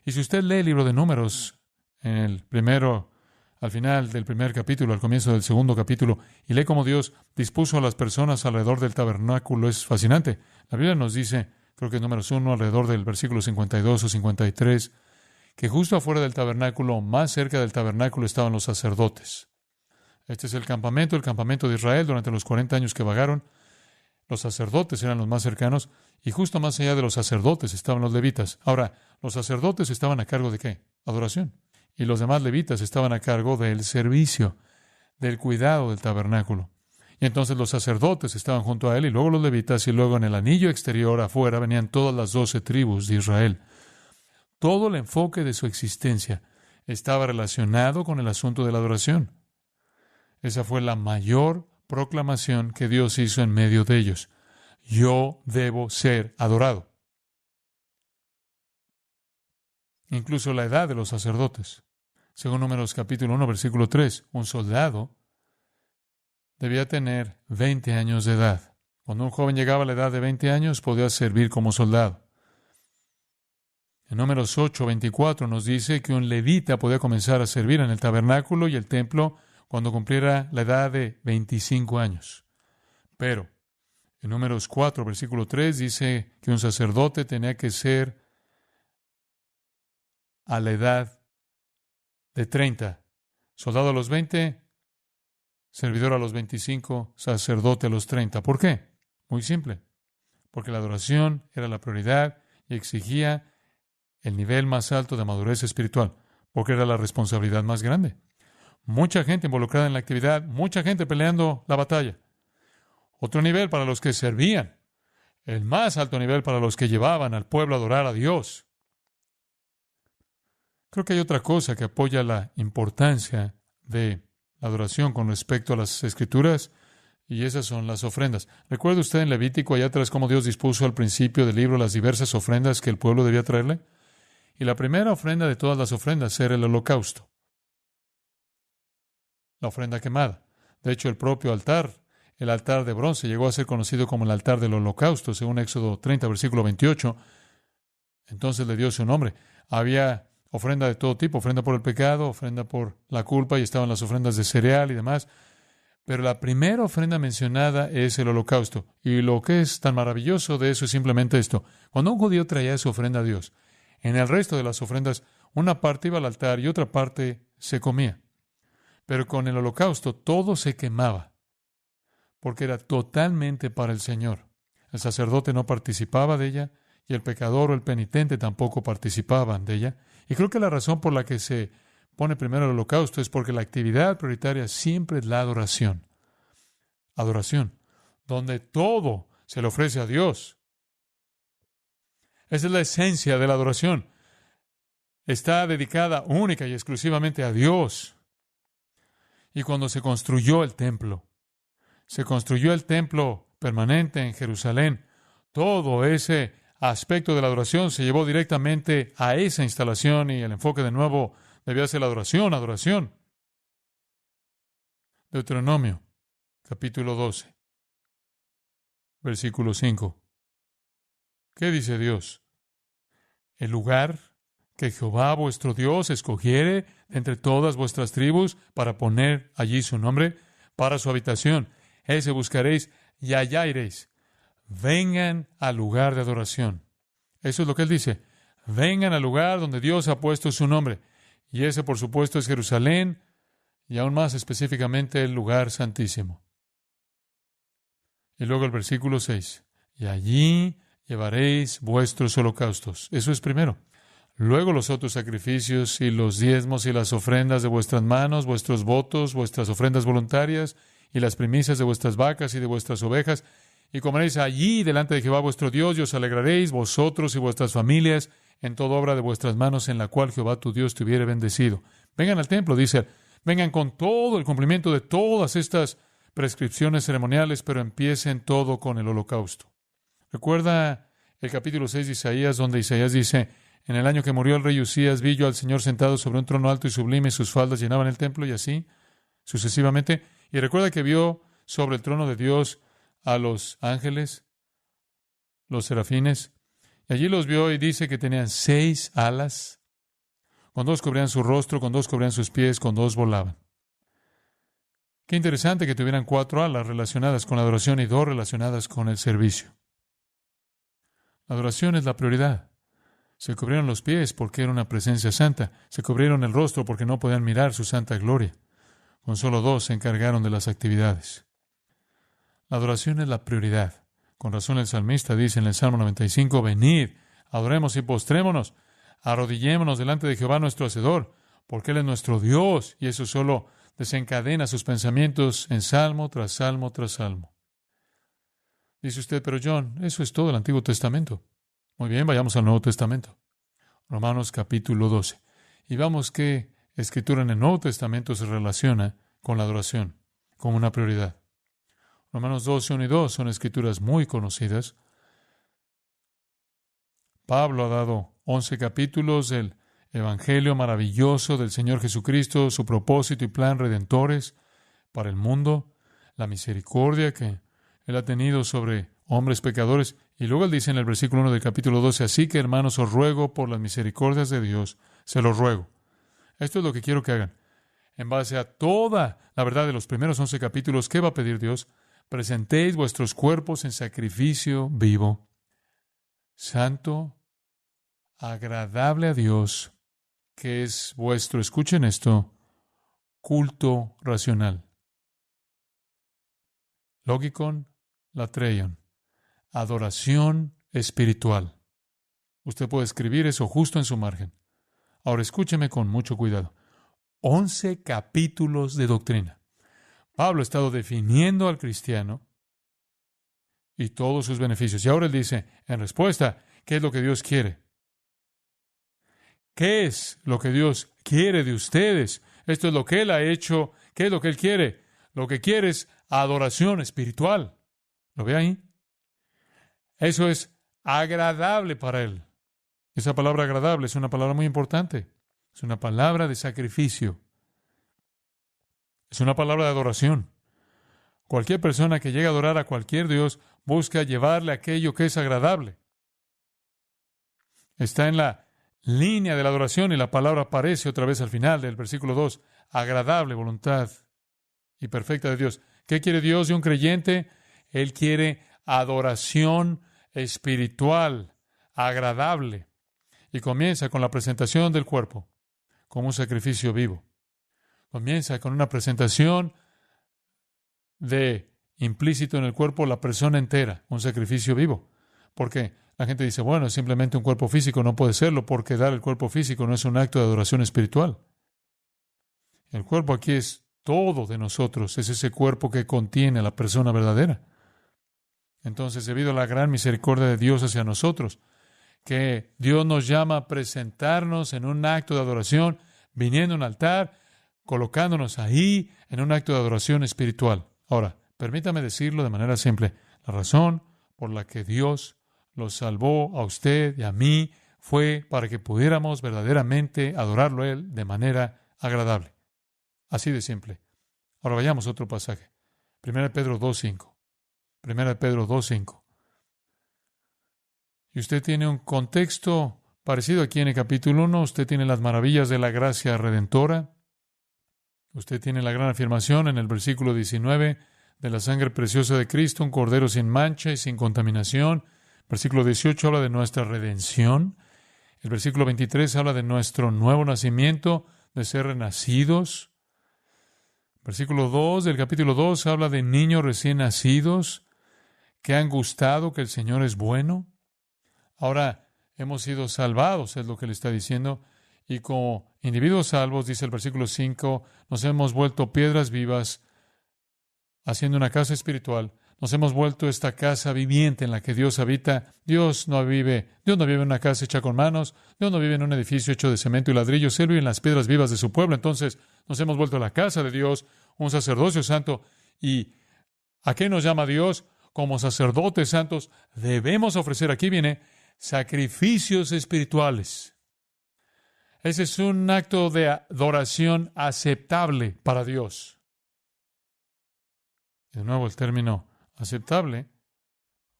Y si usted lee el libro de Números, en el primero, al final del primer capítulo, al comienzo del segundo capítulo, y lee cómo Dios dispuso a las personas alrededor del tabernáculo, es fascinante. La Biblia nos dice, creo que es Números 1, alrededor del versículo 52 o 53, que justo afuera del tabernáculo, más cerca del tabernáculo, estaban los sacerdotes. Este es el campamento de Israel durante los 40 años que vagaron. Los sacerdotes eran los más cercanos, y justo más allá de los sacerdotes estaban los levitas. Ahora, los sacerdotes estaban a cargo de ¿qué? Adoración. Y los demás levitas estaban a cargo del servicio, del cuidado del tabernáculo. Y entonces los sacerdotes estaban junto a él, y luego los levitas, y luego en el anillo exterior afuera venían todas las 12 tribus de Israel. Todo el enfoque de su existencia estaba relacionado con el asunto de la adoración. Esa fue la mayor proclamación que Dios hizo en medio de ellos. Yo debo ser adorado. Incluso la edad de los sacerdotes. Según Números capítulo 1, versículo 3, un soldado debía tener 20 años de edad. Cuando un joven llegaba a la edad de 20 años, podía servir como soldado. En Números 8, 24 nos dice que un levita podía comenzar a servir en el tabernáculo y el templo cuando cumpliera la edad de 25 años. Pero en Números 4, versículo 3 dice que un sacerdote tenía que ser a la edad de 30. Soldado a los 20, servidor a los 25, sacerdote a los 30. ¿Por qué? Muy simple. Porque la adoración era la prioridad y exigía el nivel más alto de madurez espiritual, porque era la responsabilidad más grande. Mucha gente involucrada en la actividad, mucha gente peleando la batalla. Otro nivel para los que servían, el más alto nivel para los que llevaban al pueblo a adorar a Dios. Creo que hay otra cosa que apoya la importancia de la adoración con respecto a las Escrituras, y esas son las ofrendas. ¿Recuerda usted en Levítico allá atrás cómo Dios dispuso al principio del libro las diversas ofrendas que el pueblo debía traerle? Y la primera ofrenda de todas las ofrendas era el holocausto, la ofrenda quemada. De hecho, el propio altar, el altar de bronce, llegó a ser conocido como el altar del holocausto, según Éxodo 30, versículo 28. Entonces le dio su nombre. Había ofrenda de todo tipo, ofrenda por el pecado, ofrenda por la culpa, y estaban las ofrendas de cereal y demás. Pero la primera ofrenda mencionada es el holocausto. Y lo que es tan maravilloso de eso es simplemente esto. Cuando un judío traía su ofrenda a Dios, en el resto de las ofrendas, una parte iba al altar y otra parte se comía. Pero con el holocausto todo se quemaba, porque era totalmente para el Señor. El sacerdote no participaba de ella, y el pecador o el penitente tampoco participaban de ella. Y creo que la razón por la que se pone primero el holocausto es porque la actividad prioritaria siempre es la adoración. Adoración, donde todo se le ofrece a Dios. Esa es la esencia de la adoración. Está dedicada única y exclusivamente a Dios. Y cuando se construyó el templo permanente en Jerusalén, todo ese aspecto de la adoración se llevó directamente a esa instalación, y el enfoque de nuevo debía ser la adoración, adoración. Deuteronomio, capítulo 12, versículo 5. ¿Qué dice Dios? El lugar que Jehová vuestro Dios escogiere de entre todas vuestras tribus para poner allí su nombre, para su habitación, ese buscaréis y allá iréis. Vengan al lugar de adoración. Eso es lo que él dice. Vengan al lugar donde Dios ha puesto su nombre. Y ese, por supuesto, es Jerusalén, y aún más específicamente el lugar santísimo. Y luego el versículo 6. Y allí llevaréis vuestros holocaustos. Eso es primero. Luego los otros sacrificios y los diezmos y las ofrendas de vuestras manos, vuestros votos, vuestras ofrendas voluntarias y las primicias de vuestras vacas y de vuestras ovejas. Y comeréis allí delante de Jehová vuestro Dios, y os alegraréis vosotros y vuestras familias en toda obra de vuestras manos en la cual Jehová tu Dios te hubiere bendecido. Vengan al templo, dice, vengan con todo el cumplimiento de todas estas prescripciones ceremoniales, pero empiecen todo con el holocausto. ¿Recuerda el capítulo 6 de Isaías, donde Isaías dice: en el año que murió el rey Usías, vi yo al Señor sentado sobre un trono alto y sublime, y sus faldas llenaban el templo, y así sucesivamente? Y recuerda que vio sobre el trono de Dios a los ángeles, los serafines, y allí los vio, y dice que tenían 6 alas, con 2 cubrían su rostro, con 2 cubrían sus pies, con 2 volaban. Qué interesante que tuvieran 4 alas relacionadas con la adoración y 2 relacionadas con el servicio. La adoración es la prioridad. Se cubrieron los pies porque era una presencia santa. Se cubrieron el rostro porque no podían mirar su santa gloria. Con solo 2 se encargaron de las actividades. La adoración es la prioridad. Con razón el salmista dice en el Salmo 95, venid, adoremos y postrémonos, arrodillémonos delante de Jehová nuestro Hacedor, porque Él es nuestro Dios, y eso solo desencadena sus pensamientos en salmo tras salmo tras salmo. Dice usted, pero John, eso es todo el Antiguo Testamento. Muy bien, vayamos al Nuevo Testamento. Romanos capítulo 12. Y vamos qué escritura en el Nuevo Testamento se relaciona con la adoración. como una prioridad. Romanos 12, 1 y 2 son escrituras muy conocidas. Pablo ha dado 11 capítulos del Evangelio maravilloso del Señor Jesucristo, su propósito y plan redentores para el mundo, la misericordia que Él ha tenido sobre hombres pecadores. Y luego Él dice en el versículo 1 del capítulo 12, así que hermanos, os ruego por las misericordias de Dios, se los ruego. Esto es lo que quiero que hagan. En base a toda la verdad de los primeros 11 capítulos, ¿qué va a pedir Dios? Presentéis vuestros cuerpos en sacrificio vivo, santo, agradable a Dios, que es vuestro, escuchen esto, culto racional. Logikon latreion, adoración espiritual. Usted puede escribir eso justo en su margen. Ahora escúcheme con mucho cuidado. 11 capítulos de doctrina. Pablo ha estado definiendo al cristiano y todos sus beneficios. Y ahora él dice, en respuesta, ¿qué es lo que Dios quiere? ¿Qué es lo que Dios quiere de ustedes? Esto es lo que Él ha hecho. ¿Qué es lo que Él quiere? Lo que quiere es adoración espiritual. ¿Lo ve ahí? Eso es agradable para Él. Esa palabra agradable es una palabra muy importante. Es una palabra de sacrificio. Es una palabra de adoración. Cualquier persona que llegue a adorar a cualquier Dios busca llevarle aquello que es agradable. Está en la línea de la adoración y la palabra aparece otra vez al final del versículo 2. Agradable voluntad y perfecta de Dios. ¿Qué quiere Dios de un creyente? Él quiere adoración espiritual, agradable. Y comienza con la presentación del cuerpo como un sacrificio vivo. Comienza con una presentación de implícito en el cuerpo la persona entera, un sacrificio vivo. Porque la gente dice, bueno, es simplemente un cuerpo físico, no puede serlo, porque dar el cuerpo físico no es un acto de adoración espiritual. El cuerpo aquí es todo de nosotros, es ese cuerpo que contiene a la persona verdadera. Entonces, debido a la gran misericordia de Dios hacia nosotros, que Dios nos llama a presentarnos en un acto de adoración, viniendo a un altar, colocándonos ahí en un acto de adoración espiritual. Ahora, permítame decirlo de manera simple. La razón por la que Dios los salvó a usted y a mí fue para que pudiéramos verdaderamente adorarlo a Él de manera agradable. Así de simple. Ahora vayamos a otro pasaje. 1 Pedro 2:5. 1 Pedro 2:5. Y usted tiene un contexto parecido aquí en el capítulo 1. Usted tiene las maravillas de la gracia redentora. Usted tiene la gran afirmación en el versículo 19 de la sangre preciosa de Cristo, un cordero sin mancha y sin contaminación. Versículo 18 habla de nuestra redención. El versículo 23 habla de nuestro nuevo nacimiento, de ser renacidos. Versículo 2 del capítulo 2 habla de niños recién nacidos que han gustado que el Señor es bueno. Ahora hemos sido salvados, es lo que le está diciendo. Y como individuos salvos, dice el versículo 5, nos hemos vuelto piedras vivas, haciendo una casa espiritual. Nos hemos vuelto esta casa viviente en la que Dios habita. Dios no vive en una casa hecha con manos. Dios no vive en un edificio hecho de cemento y ladrillos. Él vive en las piedras vivas de su pueblo. Entonces nos hemos vuelto a la casa de Dios, un sacerdocio santo. ¿Y a qué nos llama Dios? Como sacerdotes santos debemos ofrecer, aquí viene, sacrificios espirituales. Ese es un acto de adoración aceptable para Dios. De nuevo, el término aceptable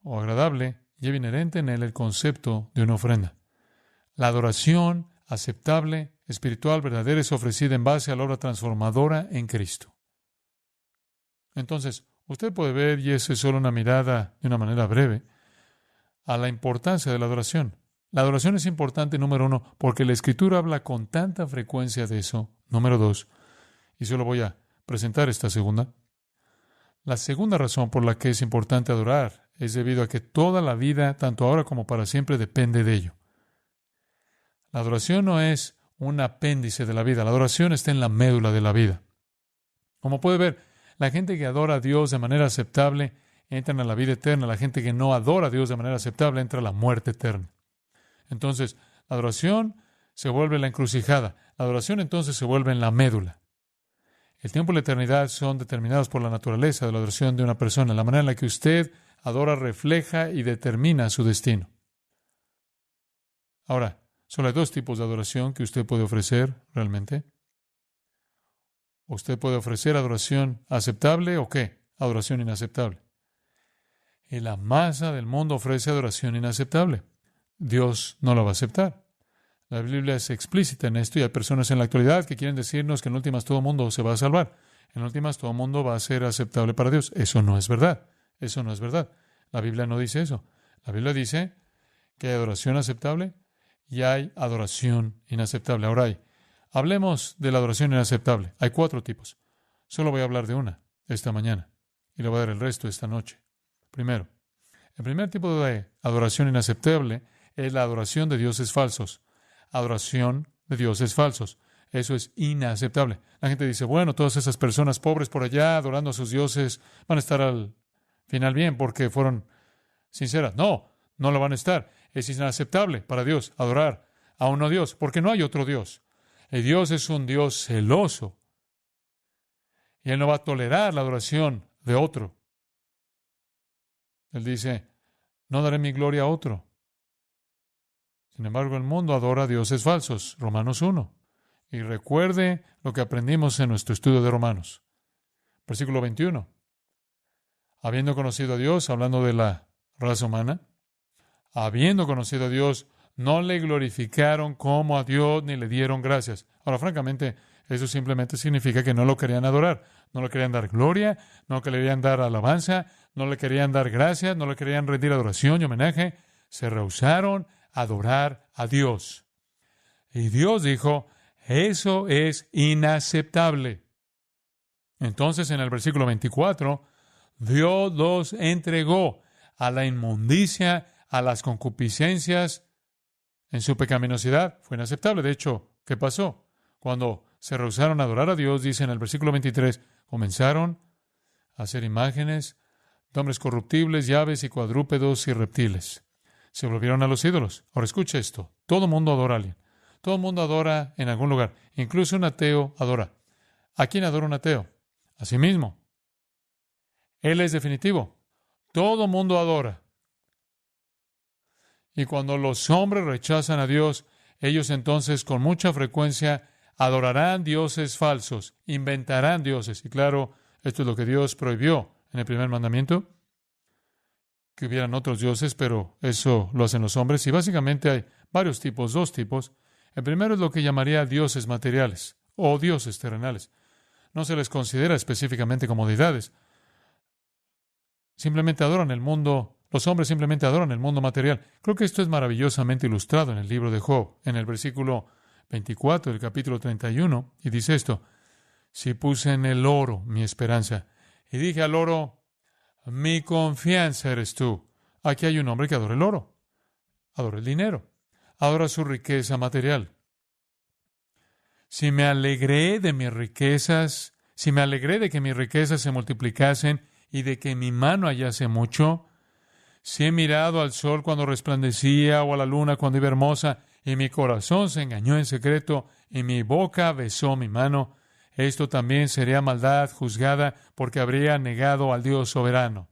o agradable lleva inherente en él el concepto de una ofrenda. La adoración aceptable, espiritual, verdadera es ofrecida en base a la obra transformadora en Cristo. Entonces, usted puede ver, y eso es solo una mirada de una manera breve, a la importancia de la adoración. La adoración es importante, número 1, porque la Escritura habla con tanta frecuencia de eso. Número 2, y solo voy a presentar esta segunda. La segunda razón por la que es importante adorar es debido a que toda la vida, tanto ahora como para siempre, depende de ello. La adoración no es un apéndice de la vida. La adoración está en la médula de la vida. Como puede ver, la gente que adora a Dios de manera aceptable entra a la vida eterna. La gente que no adora a Dios de manera aceptable entra a la muerte eterna. Entonces, la adoración se vuelve la encrucijada. La adoración entonces se vuelve en la médula. El tiempo y la eternidad son determinados por la naturaleza de la adoración de una persona. La manera en la que usted adora refleja y determina su destino. Ahora, solo hay dos tipos de adoración que usted puede ofrecer realmente. Usted puede ofrecer adoración aceptable o ¿qué? Adoración inaceptable. Y la masa del mundo ofrece adoración inaceptable. Dios no la va a aceptar. La Biblia es explícita en esto y hay personas en la actualidad que quieren decirnos que en últimas todo el mundo se va a salvar. En últimas todo el mundo va a ser aceptable para Dios. Eso no es verdad. Eso no es verdad. La Biblia no dice eso. La Biblia dice que hay adoración aceptable y hay adoración inaceptable. Ahora hablemos de la adoración inaceptable. Hay 4 tipos. Solo voy a hablar de una esta mañana y le voy a dar el resto esta noche. Primero, el primer tipo de adoración inaceptable es la adoración de dioses falsos. Adoración de dioses falsos. Eso es inaceptable. La gente dice, bueno, todas esas personas pobres por allá adorando a sus dioses van a estar al final bien porque fueron sinceras. No, no lo van a estar. Es inaceptable para Dios adorar a un no Dios porque no hay otro Dios. El Dios es un Dios celoso y Él no va a tolerar la adoración de otro. Él dice, no daré mi gloria a otro. Sin embargo, el mundo adora a dioses falsos. Romanos 1. Y recuerde lo que aprendimos en nuestro estudio de Romanos. Versículo 21. Habiendo conocido a Dios, hablando de la raza humana, habiendo conocido a Dios, no le glorificaron como a Dios ni le dieron gracias. Ahora, francamente, eso simplemente significa que no lo querían adorar. No le querían dar gloria, no le querían dar alabanza, no le querían dar gracias, no le querían rendir adoración y homenaje. Se rehusaron a adorar a Dios. Y Dios dijo, eso es inaceptable. Entonces, en el versículo 24, Dios los entregó a la inmundicia, a las concupiscencias en su pecaminosidad. Fue inaceptable. De hecho, ¿qué pasó? Cuando se rehusaron a adorar a Dios, dice en el versículo 23, comenzaron a hacer imágenes de hombres corruptibles, y aves y cuadrúpedos y reptiles. Se volvieron a los ídolos. Ahora escuche esto. Todo mundo adora a alguien. Todo el mundo adora en algún lugar. Incluso un ateo adora. ¿A quién adora un ateo? A sí mismo. Él es definitivo. Todo mundo adora. Y cuando los hombres rechazan a Dios, ellos entonces con mucha frecuencia adorarán dioses falsos, inventarán dioses. Y claro, esto es lo que Dios prohibió en el primer mandamiento, que hubieran otros dioses, pero eso lo hacen los hombres. Y básicamente hay varios tipos, 2 tipos. El primero es lo que llamaría dioses materiales o dioses terrenales. No se les considera específicamente como deidades. Simplemente adoran el mundo. Los hombres simplemente adoran el mundo material. Creo que esto es maravillosamente ilustrado en el libro de Job, en el versículo 24 del capítulo 31, y dice esto: si puse en el oro mi esperanza, y dije al oro, mi confianza eres tú. Aquí hay un hombre que adora el oro, adora el dinero, adora su riqueza material. Si me alegré de mis riquezas, si me alegré de que mis riquezas se multiplicasen y de que mi mano hallase mucho, si he mirado al sol cuando resplandecía o a la luna cuando iba hermosa, y mi corazón se engañó en secreto y mi boca besó mi mano, esto también sería maldad juzgada porque habría negado al Dios soberano.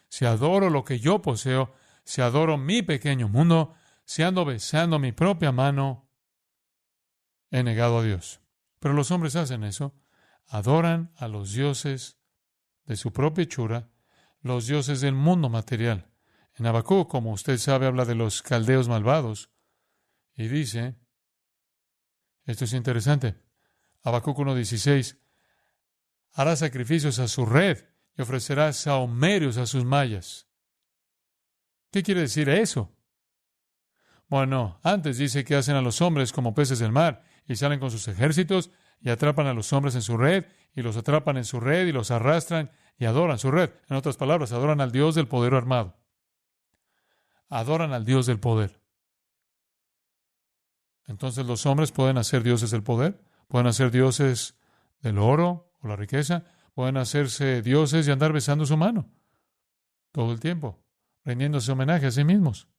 Si adoro lo que yo poseo, si adoro mi pequeño mundo, si ando besando mi propia mano, he negado a Dios. Pero los hombres hacen eso. Adoran a los dioses de su propia hechura, los dioses del mundo material. En Habacuc, como usted sabe, habla de los caldeos malvados. Y dice, esto es interesante, Habacuc 1:16, hará sacrificios a su red y ofrecerá sahumerios a sus mallas. ¿Qué quiere decir eso? Bueno, antes dice que hacen a los hombres como peces del mar y salen con sus ejércitos y atrapan a los hombres en su red y los atrapan en su red y los arrastran y adoran su red. En otras palabras, adoran al Dios del poder armado. Adoran al Dios del poder. Entonces los hombres pueden hacer dioses del poder, pueden hacer dioses del oro o la riqueza, pueden hacerse dioses y andar besando su mano todo el tiempo, rindiéndose homenaje a sí mismos.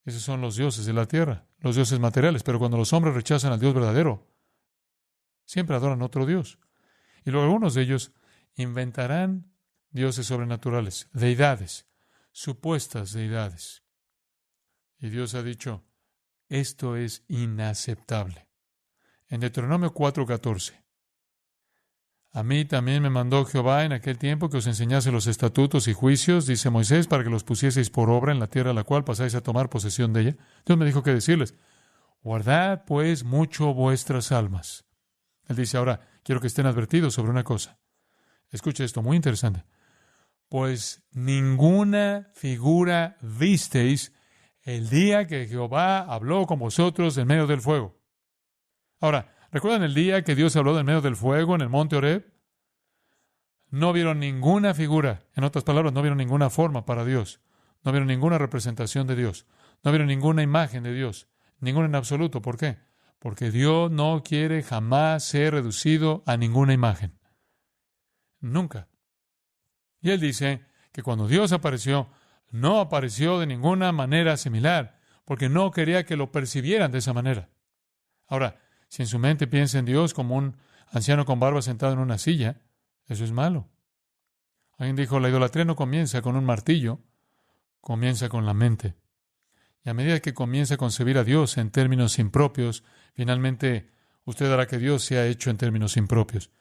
Esos son los dioses de la tierra, los dioses materiales. Pero cuando los hombres rechazan al Dios verdadero, Siempre adoran a otro Dios. Y luego algunos de ellos inventarán dioses sobrenaturales, deidades, supuestas deidades. Y Dios ha dicho, esto es inaceptable. En Deuteronomio 4:14. A mí también me mandó Jehová en aquel tiempo que os enseñase los estatutos y juicios, dice Moisés, para que los pusieseis por obra en la tierra a la cual pasáis a tomar posesión de ella. Dios me dijo que decirles, guardad pues mucho vuestras almas. Él dice, ahora, quiero que estén advertidos sobre una cosa. Escuche esto, muy interesante. Pues ninguna figura visteis el día que Jehová habló con vosotros en medio del fuego. Ahora, ¿recuerdan el día que Dios habló en medio del fuego en el monte Horeb? No vieron ninguna figura. En otras palabras, no vieron ninguna forma para Dios. No vieron ninguna representación de Dios. No vieron ninguna imagen de Dios. Ninguna en absoluto. ¿Por qué? Porque Dios no quiere jamás ser reducido a ninguna imagen. Nunca. Y Él dice que cuando Dios apareció, no apareció de ninguna manera similar, porque no quería que lo percibieran de esa manera. Ahora, si en su mente piensa en Dios como un anciano con barba sentado en una silla, eso es malo. Alguien dijo, la idolatría no comienza con un martillo, comienza con la mente. Y a medida que comienza a concebir a Dios en términos impropios, finalmente usted hará que Dios sea hecho en términos impropios.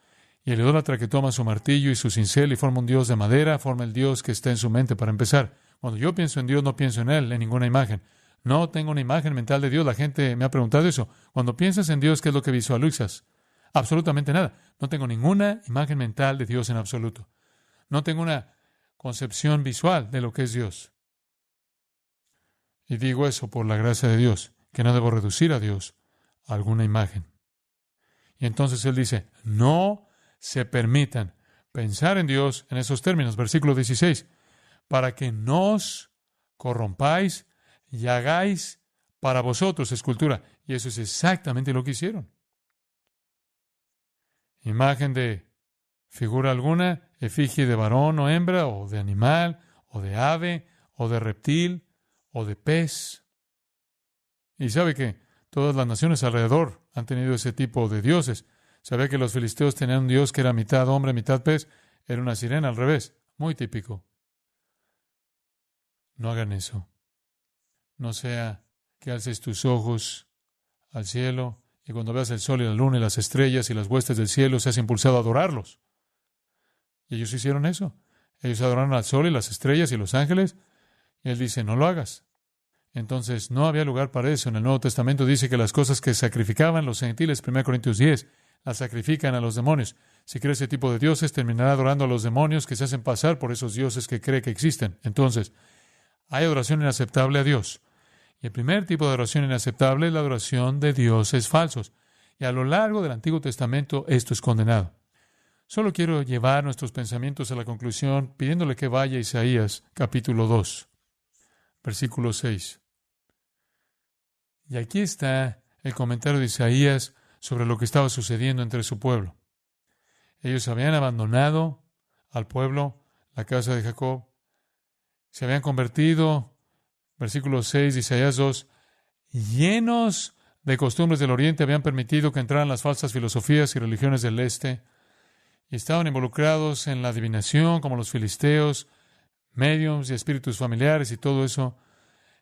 Y el idólatra que toma su martillo y su cincel y forma un Dios de madera, forma el Dios que está en su mente para empezar. Cuando yo pienso en Dios, no pienso en Él, en ninguna imagen. No tengo una imagen mental de Dios. La gente me ha preguntado eso. Cuando piensas en Dios, ¿qué es lo que visualizas? Absolutamente nada. No tengo ninguna imagen mental de Dios en absoluto. No tengo una concepción visual de lo que es Dios. Y digo eso por la gracia de Dios, que no debo reducir a Dios a alguna imagen. Y entonces Él dice, no se permitan pensar en Dios en esos términos. Versículo 16. Para que no os corrompáis y hagáis para vosotros escultura. Y eso es exactamente lo que hicieron. Imagen de figura alguna, efigie de varón o hembra, o de animal, o de ave, o de reptil, o de pez. Y sabe que todas las naciones alrededor han tenido ese tipo de dioses. ¿Sabía que los filisteos tenían un dios que era mitad hombre, mitad pez? Era una sirena al revés. Muy típico. No hagan eso. No sea que alces tus ojos al cielo y cuando veas el sol y la luna y las estrellas y las huestes del cielo seas impulsado a adorarlos. Y ellos hicieron eso. Ellos adoraron al sol y las estrellas y los ángeles. Y Él dice, no lo hagas. Entonces, no había lugar para eso. En el Nuevo Testamento dice que las cosas que sacrificaban los gentiles, 1 Corintios 10, las sacrifican a los demonios. Si cree ese tipo de dioses, terminará adorando a los demonios que se hacen pasar por esos dioses que cree que existen. Entonces, hay adoración inaceptable a Dios. Y el primer tipo de adoración inaceptable es la adoración de dioses falsos. Y a lo largo del Antiguo Testamento esto es condenado. Solo quiero llevar nuestros pensamientos a la conclusión pidiéndole que vaya a Isaías capítulo 2, versículo 6. Y aquí está el comentario de Isaías sobre lo que estaba sucediendo entre su pueblo. Ellos habían abandonado al pueblo, la casa de Jacob, se habían convertido, versículo 6 de Isaías 2, llenos de costumbres del oriente, habían permitido que entraran las falsas filosofías y religiones del este, y estaban involucrados en la adivinación, como los filisteos, médiums y espíritus familiares y todo eso,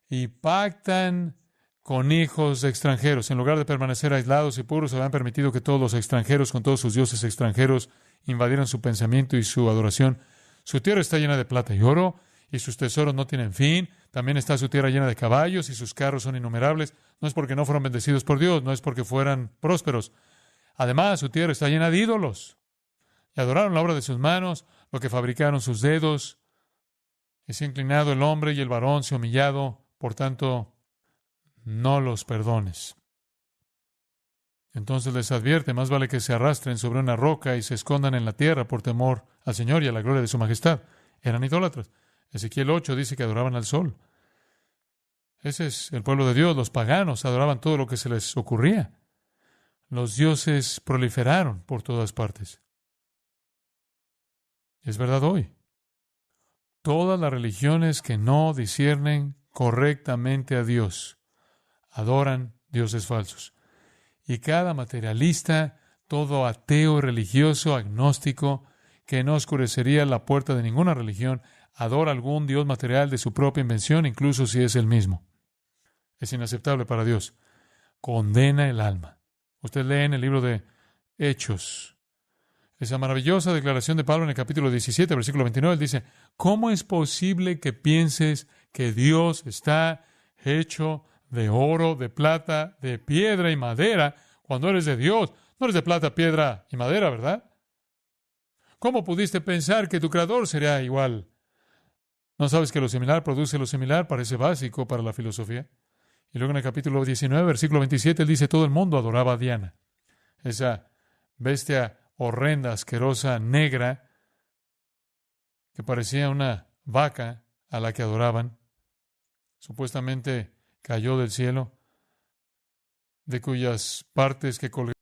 y pactan con hijos de extranjeros. En lugar de permanecer aislados y puros, habían permitido que todos los extranjeros, con todos sus dioses extranjeros, invadieran su pensamiento y su adoración. Su tierra está llena de plata y oro, y sus tesoros no tienen fin. También está su tierra llena de caballos, y sus carros son innumerables. No es porque no fueron bendecidos por Dios, no es porque fueran prósperos. Además, su tierra está llena de ídolos. Y adoraron la obra de sus manos, lo que fabricaron sus dedos. Y se ha inclinado el hombre y el varón se ha humillado. Por tanto, no los perdones. Entonces les advierte, más vale que se arrastren sobre una roca y se escondan en la tierra por temor al Señor y a la gloria de su majestad. Eran idólatras. Ezequiel 8 dice que adoraban al sol. Ese es el pueblo de Dios. Los paganos adoraban todo lo que se les ocurría. Los dioses proliferaron por todas partes. Es verdad hoy. Todas las religiones que no disciernen correctamente a Dios adoran dioses falsos. Y cada materialista todo ateo, religioso, agnóstico, que no oscurecería la puerta de ninguna religión, adora algún Dios material de su propia invención, incluso si es el mismo. Es inaceptable para Dios. Condena el alma. Usted lee en el libro de Hechos esa maravillosa declaración de Pablo en el capítulo 17, versículo 29. Él dice, ¿cómo es posible que pienses que Dios está hecho de oro, de plata, de piedra y madera cuando eres de Dios? No eres de plata, piedra y madera, ¿verdad? ¿Cómo pudiste pensar que tu creador sería igual? ¿No sabes que lo similar produce lo similar? Parece básico para la filosofía. Y luego en el capítulo 19, versículo 27, él dice, todo el mundo adoraba a Diana, esa bestia horrenda, asquerosa, negra, que parecía una vaca a la que adoraban. Supuestamente cayó del cielo, de cuyas partes que colgaban